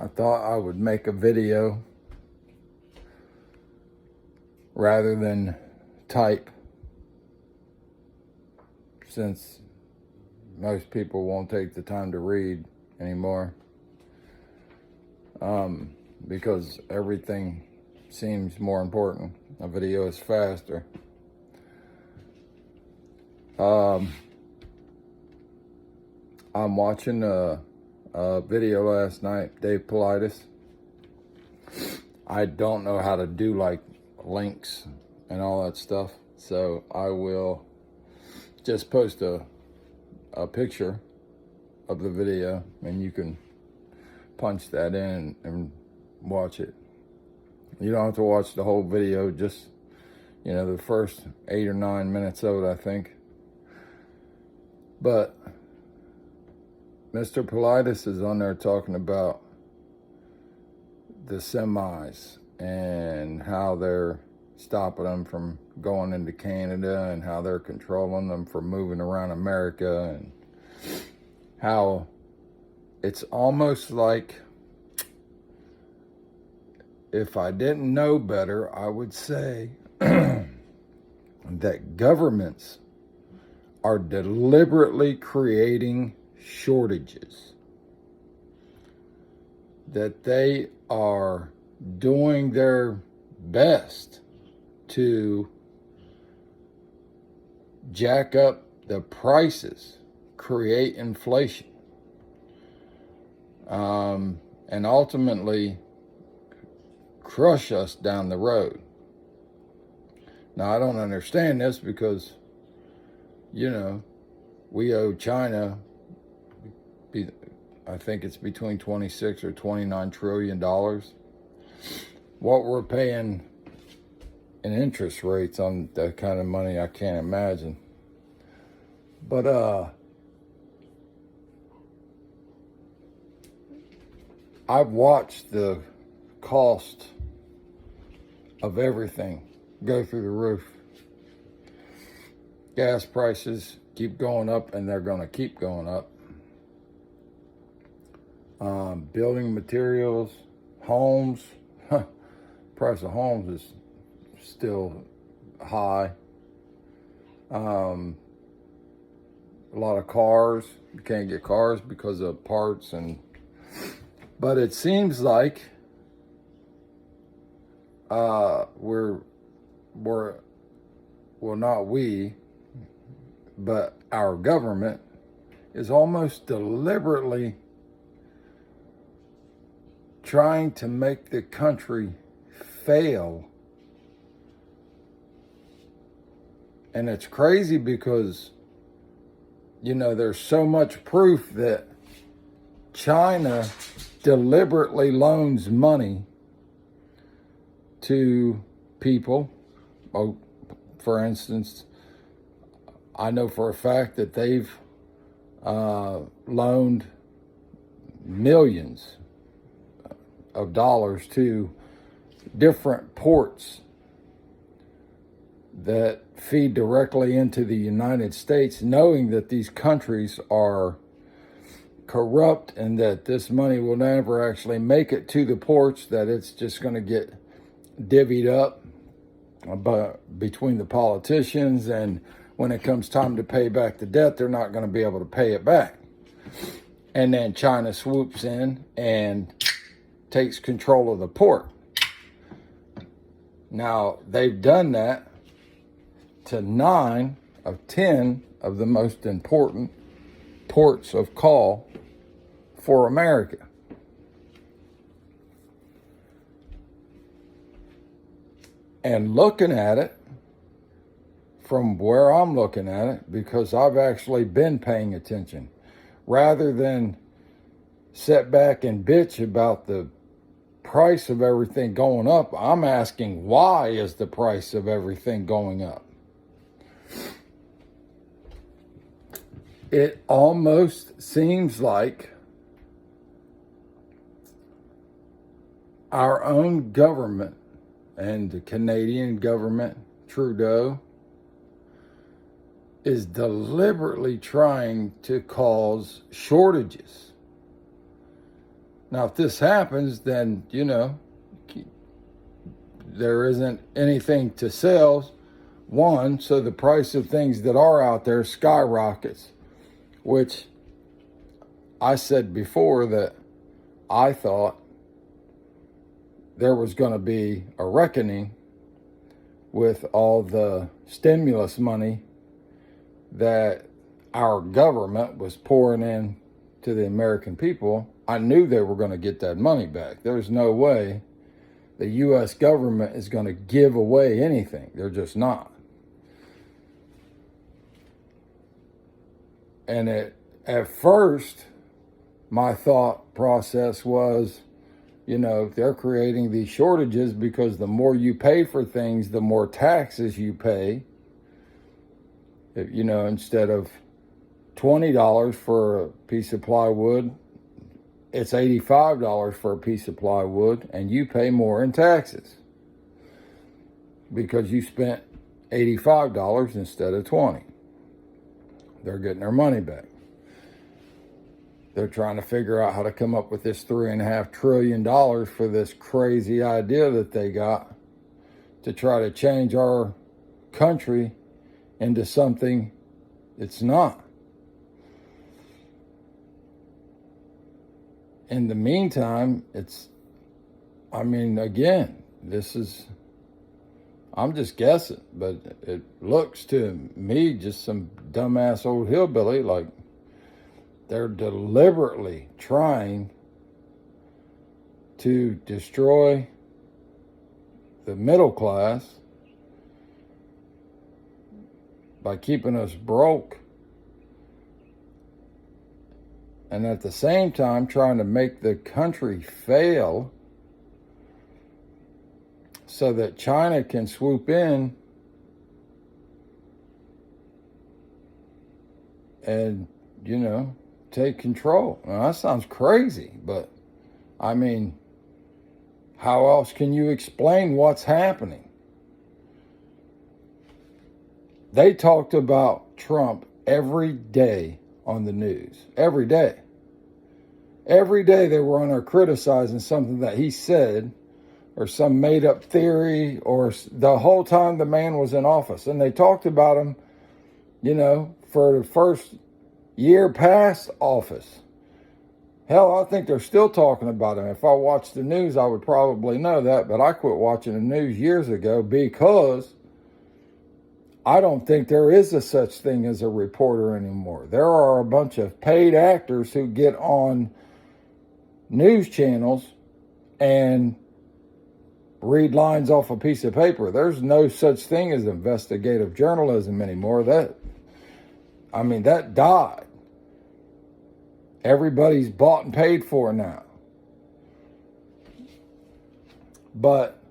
I thought I would make a video rather than type, since most people won't take the time to read anymore, because everything seems more important. A video is faster. I'm watching a video last night, Dave Paulides. I don't know how to do like links and all that stuff, so I will just post a picture of the video and you can punch that in and watch it. You don't have to watch the whole video, just, you know, the first 8 or 9 minutes of it, I think. But Mr. Paulides is on there talking about the semis and how they're stopping them from going into Canada and how they're controlling them from moving around America, and how it's almost like, if I didn't know better, I would say that governments are deliberately creating shortages, that they are doing their best to jack up the prices, create inflation, and ultimately crush us down the road. Now, I don't understand this because, you know, we owe China, I think it's between 26 or 29 trillion dollars. What we're paying in interest rates on that kind of money, I can't imagine. But I've watched the cost of everything go through the roof. Gas prices keep going up, and they're going to keep going up. Building materials, homes, price of homes is still high. A lot of cars, you can't get cars because of parts, but it seems like not we, but our government is almost deliberately trying to make the country fail. And it's crazy because, you know, there's so much proof that China deliberately loans money to people. Oh, for instance, I know for a fact that they've loaned millions of dollars to different ports that feed directly into the United States, knowing that these countries are corrupt and that this money will never actually make it to the ports, that it's just going to get divvied up between the politicians, and when it comes time to pay back the debt, they're not going to be able to pay it back. And then China swoops in and takes control of the port. Now, they've done that to 9 of 10 of the most important ports of call for America. And looking at it from where I'm looking at it, because I've actually been paying attention, rather than sit back and bitch about the price of everything going up, I'm asking, why is the price of everything going up? It almost seems like our own government and the Canadian government, Trudeau, is deliberately trying to cause shortages. Now, if this happens, then, there isn't anything to sell. One, so the price of things that are out there skyrockets, which I said before that I thought there was going to be a reckoning with all the stimulus money that our government was pouring in to the American people. I knew they were going to get that money back. There's no way the U.S. government is going to give away anything. They're just not. And at first, my thought process was, they're creating these shortages because the more you pay for things, the more taxes you pay. Instead of $20 for a piece of plywood, it's $85 for a piece of plywood, and you pay more in taxes because you spent $85 instead of $20. They're getting their money back. They're trying to figure out how to come up with this $3.5 trillion for this crazy idea that they got to try to change our country into something it's not. In the meantime, I'm just guessing, but it looks to me just some dumbass old hillbilly, like they're deliberately trying to destroy the middle class by keeping us broke, and at the same time trying to make the country fail so that China can swoop in and, take control. Now, that sounds crazy, but how else can you explain what's happening? They talked about Trump every day on the news. Every day. Every day they were on there criticizing something that he said or some made up theory, or the whole time the man was in office. And they talked about him, for the first year past office. Hell, I think they're still talking about him. If I watched the news, I would probably know that, but I quit watching the news years ago because I don't think there is a such thing as a reporter anymore. There are a bunch of paid actors who get on news channels and read lines off a piece of paper. There's no such thing as investigative journalism anymore. That died. Everybody's bought and paid for now. But,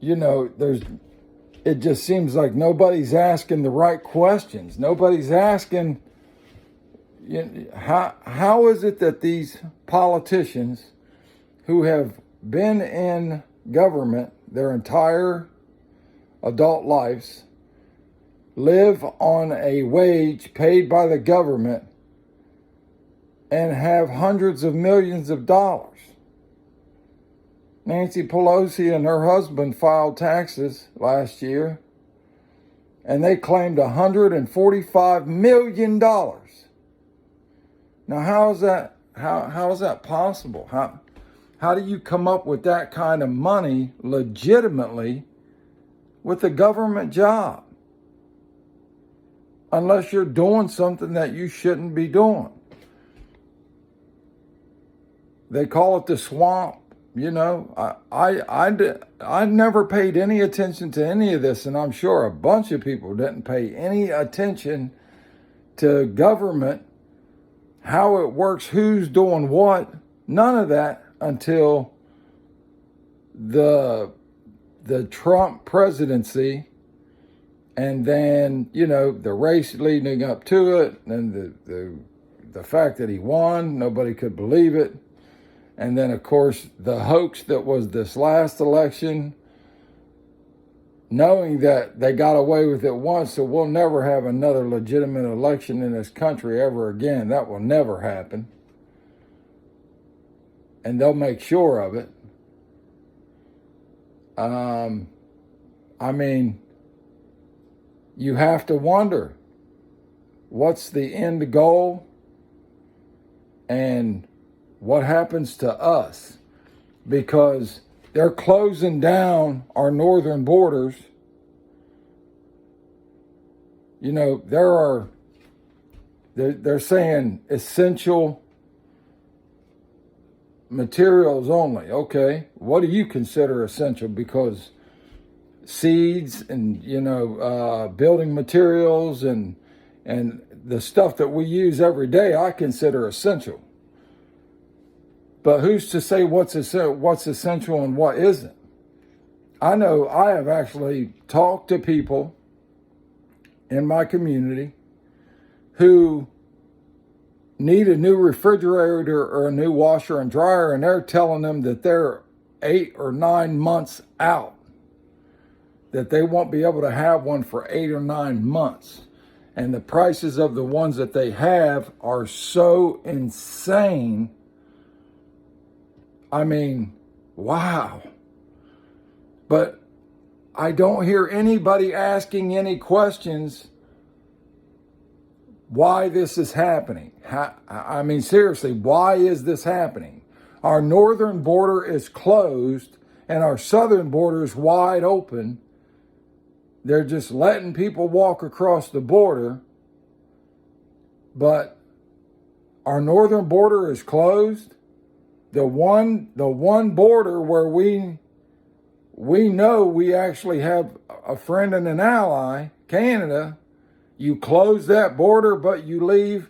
it just seems like nobody's asking the right questions. Nobody's asking, how is it that these politicians who have been in government their entire adult lives live on a wage paid by the government and have hundreds of millions of dollars? Nancy Pelosi and her husband filed taxes last year, and they claimed $145 million. Now, how is that? How is that possible? How do you come up with that kind of money legitimately with a government job? Unless you're doing something that you shouldn't be doing. They call it the swamp. I never paid any attention to any of this, and I'm sure a bunch of people didn't pay any attention to government, how it works, who's doing what, none of that until the Trump presidency, and then, the race leading up to it, and the fact that he won, nobody could believe it. And then, of course, the hoax that was this last election, knowing that they got away with it once, so we'll never have another legitimate election in this country ever again. That will never happen. and they'll make sure of it. I mean, you have to wonder, what's the end goal and what happens to us? Because they're closing down our northern borders. You know, they're saying essential materials only. Okay, what do you consider essential? Because seeds and, building materials and the stuff that we use every day, I consider essential. But who's to say what's essential and what isn't? I know I have actually talked to people in my community who need a new refrigerator or a new washer and dryer, and they're telling them that they're 8 or 9 months out, that they won't be able to have one for 8 or 9 months. And the prices of the ones that they have are so insane. I mean, wow. But I don't hear anybody asking any questions why this is happening. I mean, seriously, why is this happening? Our northern border is closed and our southern border is wide open. They're just letting people walk across the border, but our northern border is closed. The one border where we know we actually have a friend and an ally, Canada, you close that border, but you leave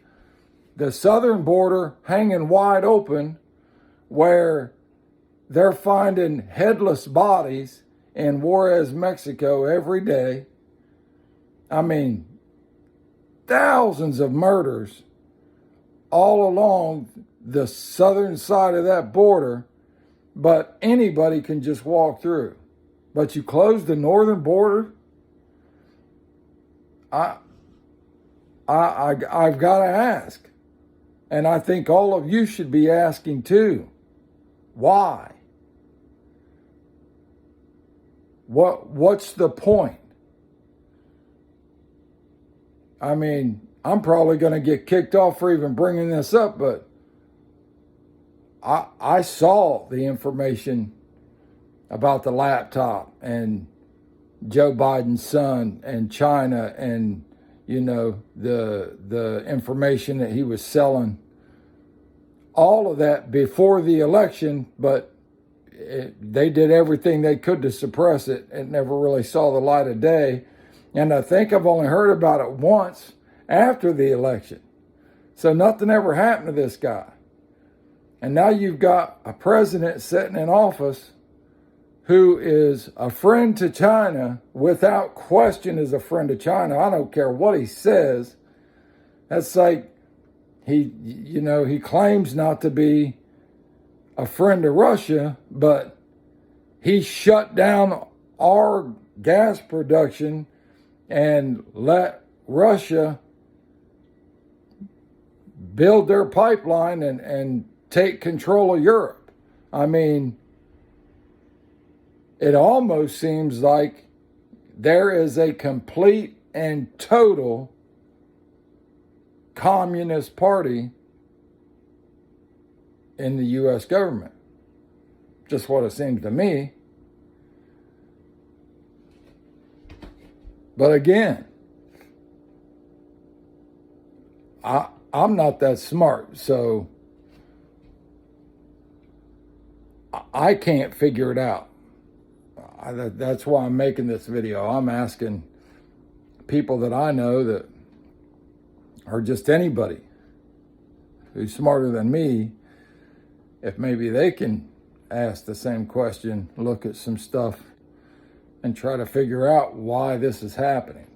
the southern border hanging wide open, where they're finding headless bodies in Juarez, Mexico every day. I mean, thousands of murders all along the southern side of that border, but anybody can just walk through. But you close the northern border? I've got to ask. And I think all of you should be asking too. Why? What's the point? I mean, I'm probably going to get kicked off for even bringing this up, but I saw the information about the laptop and Joe Biden's son and China and, the information that he was selling. All of that before the election, but they did everything they could to suppress it. It never really saw the light of day. And I think I've only heard about it once after the election. So nothing ever happened to this guy. And now you've got a president sitting in office who is a friend to China, without question is a friend to China. I don't care what he says. That's like he claims not to be a friend to Russia, but he shut down our gas production and let Russia build their pipeline and take control of Europe. I mean, it almost seems like there is a complete and total communist party in the U.S. government. Just what it seems to me. But again, I'm not that smart, so I can't figure it out. That's why I'm making this video. I'm asking people that I know that are just anybody who's smarter than me, if maybe they can ask the same question, look at some stuff, and try to figure out why this is happening.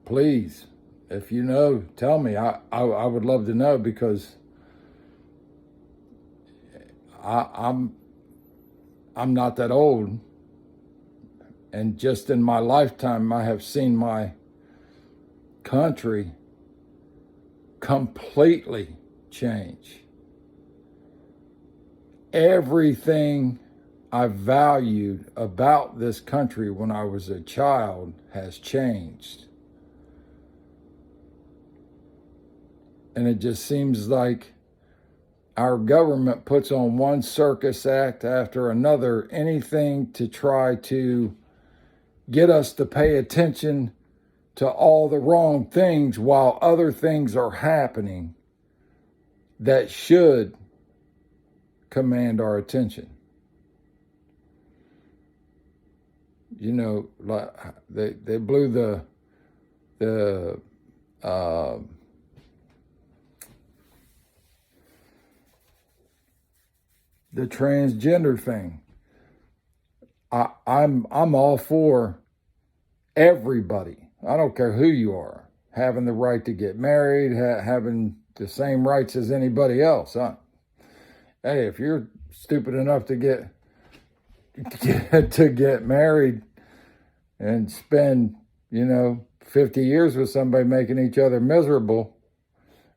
Please, if you know, tell me. I would love to know, because I'm not that old, and just in my lifetime I have seen my country completely change. Everything I valued about this country when I was a child has changed. And it just seems like our government puts on one circus act after another, anything to try to get us to pay attention to all the wrong things while other things are happening that should command our attention. You know, like they blew the transgender thing. I'm all for everybody. I don't care who you are, having the right to get married, having the same rights as anybody else. Hey, if you're stupid enough to get married and spend, 50 years with somebody making each other miserable,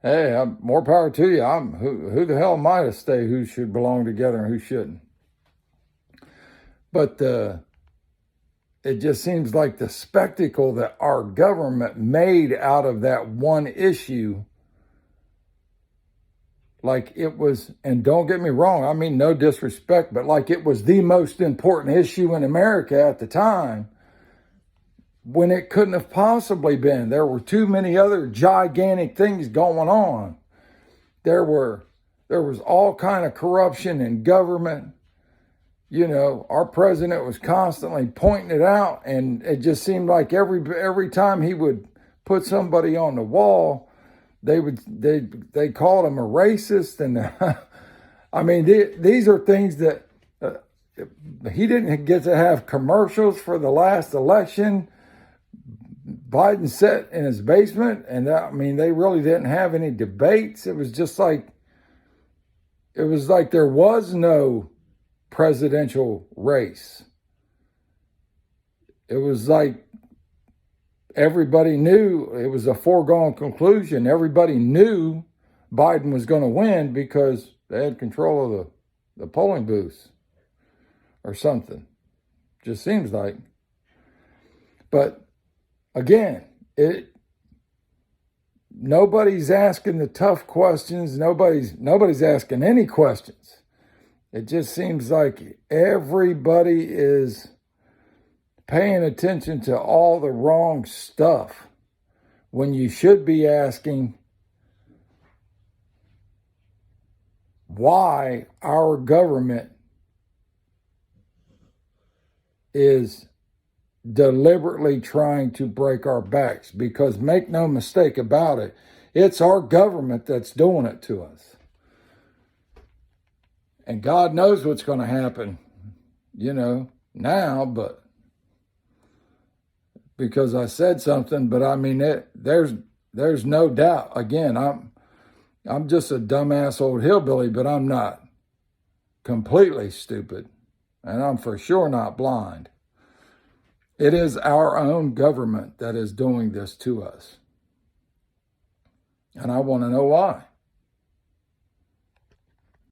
hey, more power to you. Who the hell am I to say who should belong together and who shouldn't? But it just seems like the spectacle that our government made out of that one issue, like it was, and don't get me wrong, I mean no disrespect, but like it was the most important issue in America at the time, when it couldn't have possibly been. There were too many other gigantic things going on. There was all kind of corruption in government. Our president was constantly pointing it out, and it just seemed like every time he would put somebody on the wall, they called him a racist. And I mean, these are things that he didn't get to have commercials for the last election. Biden sat in his basement, and they really didn't have any debates. It was just like, there was no presidential race. It was like everybody knew it was a foregone conclusion. Everybody knew Biden was going to win because they had control of the polling booths or something. Just seems like. But again, nobody's asking the tough questions. Nobody's asking any questions. It just seems like everybody is paying attention to all the wrong stuff when you should be asking why our government is deliberately trying to break our backs. Because make no mistake about it, it's our government that's doing it to us. And God knows what's going to happen, now, but because I said something, but I mean, there's no doubt. Again, I'm just a dumbass old hillbilly, but I'm not completely stupid, and I'm for sure not blind. It is our own government that is doing this to us. And I want to know why.